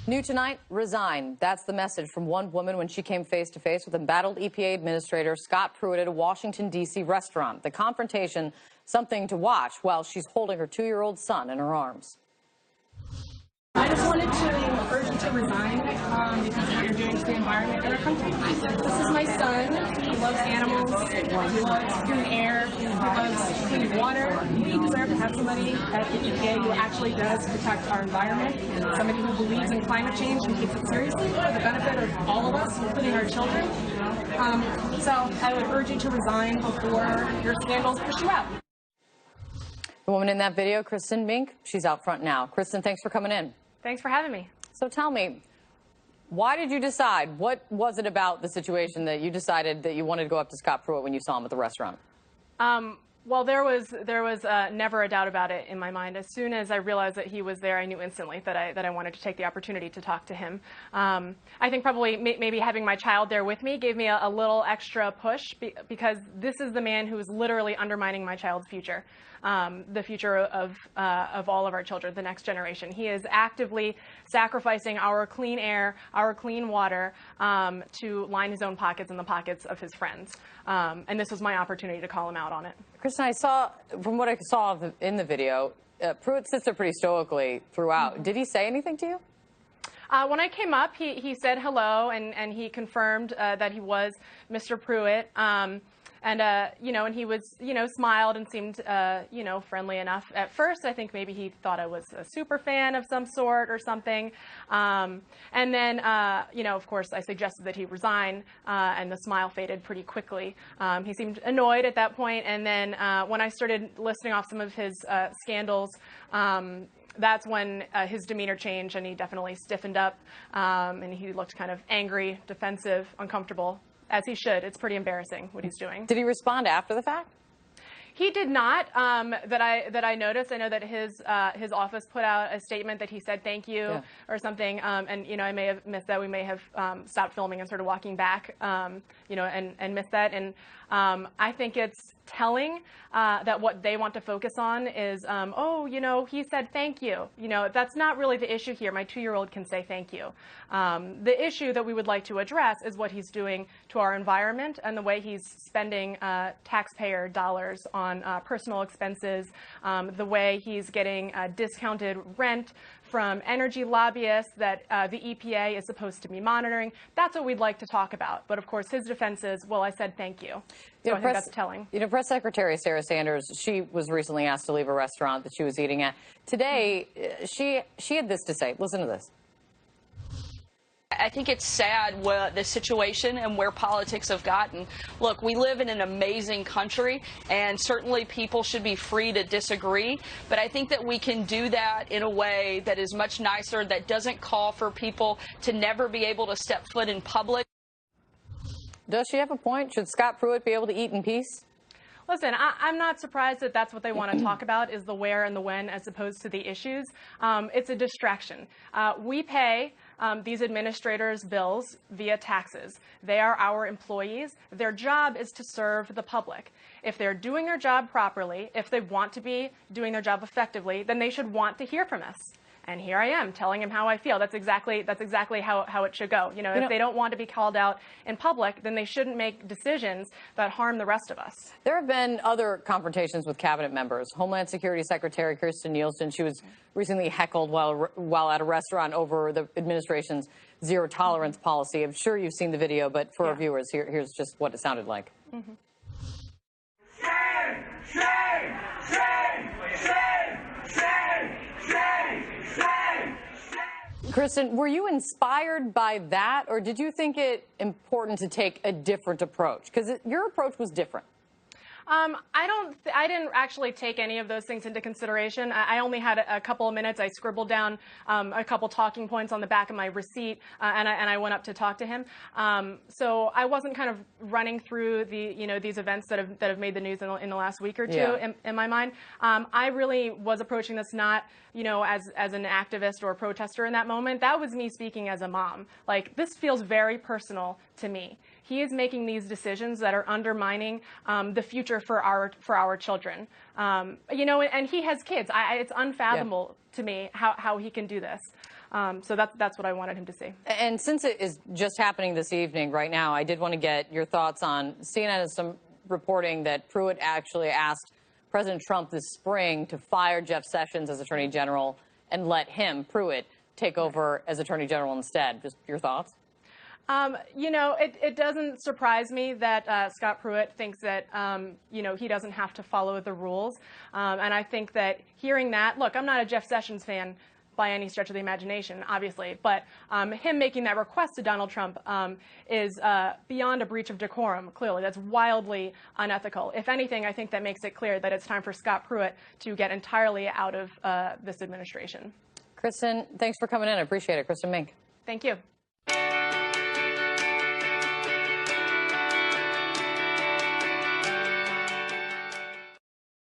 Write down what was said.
New tonight, resign. That's the message from one woman when she came face to face with embattled EPA Administrator Scott Pruitt at a Washington, D.C. restaurant. The confrontation, something to watch while she's holding her 2-year-old son in her arms. I just wanted to urge you to resign because of what you're doing to the environment in our country. This is my son. He loves animals. He loves clean air. He loves clean water. We deserve to have somebody at the EPA who actually does protect our environment, somebody who believes in climate change and takes it seriously for the benefit of all of us, including our children. So I would urge you to resign before your scandals push you out. The woman in that video, Kristen Mink, she's out front now. Kristen, thanks for coming in. Thanks for having me. So tell me, why did you decide, what was it about the situation that you decided that you wanted to go up to Scott Pruitt when you saw him at the restaurant? Well, there was never a doubt about it in my mind. As soon as I realized that he was there, I knew instantly that I wanted to take the opportunity to talk to him. I think probably maybe having my child there with me gave me a little extra push because this is the man who is literally undermining my child's future. The future of all of our children, the next generation. He is actively sacrificing our clean air, our clean water to line his own pockets and the pockets of his friends. And this was my opportunity to call him out on it. Kristen, I saw, from what I saw in the video, Pruitt sits there pretty stoically throughout. Did he say anything to you? When I came up, he said hello, and he confirmed that he was Mr. Pruitt. And he was, smiled and seemed, friendly enough. At first, I think maybe he thought I was a super fan of some sort or something. And then, of course, I suggested that he resign, and the smile faded pretty quickly. He seemed annoyed at that point. And then when I started listing off some of his scandals, that's when his demeanor changed, and he definitely stiffened up, and he looked kind of angry, defensive, uncomfortable. As he should. It's pretty embarrassing what he's doing. Did he respond after the fact? He did not. That I noticed. I know that his office put out a statement that he said thank you or something. And I may have missed that. We may have stopped filming and started walking back. And missed that. And I think it's telling that what they want to focus on is, he said thank you. That's not really the issue here. My 2-year-old can say thank you. The issue that we would like to address is what he's doing to our environment and the way he's spending taxpayer dollars on personal expenses, the way he's getting discounted rent from energy lobbyists that the EPA is supposed to be monitoring. That's what we'd like to talk about. But of course, his defense is, well, I said thank you. So I think that's telling. Press Secretary Sarah Sanders, she was recently asked to leave a restaurant that she was eating at. Today, she had this to say. Listen to this. I think it's sad the situation and where politics have gotten. Look, we live in an amazing country, and certainly people should be free to disagree. But I think that we can do that in a way that is much nicer, that doesn't call for people to never be able to step foot in public. Does she have a point? Should Scott Pruitt be able to eat in peace? Listen, I'm not surprised that that's what they want to talk about, is the where and the when as opposed to the issues. It's a distraction. We pay these administrators' bills via taxes. They are our employees. Their job is to serve the public. If they're doing their job properly, if they want to be doing their job effectively, then they should want to hear from us. And here I am telling him how I feel. That's exactly how it should go. If they don't want to be called out in public, then they shouldn't make decisions that harm the rest of us. There have been other confrontations with cabinet members. Homeland Security Secretary Kirstjen Nielsen, she was recently heckled while at a restaurant over the administration's zero tolerance policy. I'm sure you've seen the video, but for our viewers, here's just what it sounded like. Shame! Shame! Shame! Shame! Shame! Shame! Kristen, were you inspired by that, or did you think it important to take a different approach? Because your approach was different. I didn't actually take any of those things into consideration. I only had a couple of minutes. I scribbled down a couple talking points on the back of my receipt, and I went up to talk to him. So I wasn't kind of running through these events that have made the news in the last week or two in my mind. I really was approaching this not as an activist or a protester in that moment. That was me speaking as a mom. Like, this feels very personal to me. He is making these decisions that are undermining the future for our children. And he has kids. It's unfathomable to me how he can do this. So that's what I wanted him to see. And since it is just happening this evening right now, I did want to get your thoughts on CNN has some reporting that Pruitt actually asked President Trump this spring to fire Jeff Sessions as Attorney General and let him, Pruitt, take over as Attorney General instead. Just your thoughts? You know, it doesn't surprise me that Scott Pruitt thinks that, you know, he doesn't have to follow the rules. And I think that hearing that, look, I'm not a Jeff Sessions fan by any stretch of the imagination, obviously, but him making that request to Donald Trump is beyond a breach of decorum, clearly. That's wildly unethical. If anything, I think that makes it clear that it's time for Scott Pruitt to get entirely out of this administration. Kristen, thanks for coming in. I appreciate it. Kristen Mink. Thank you.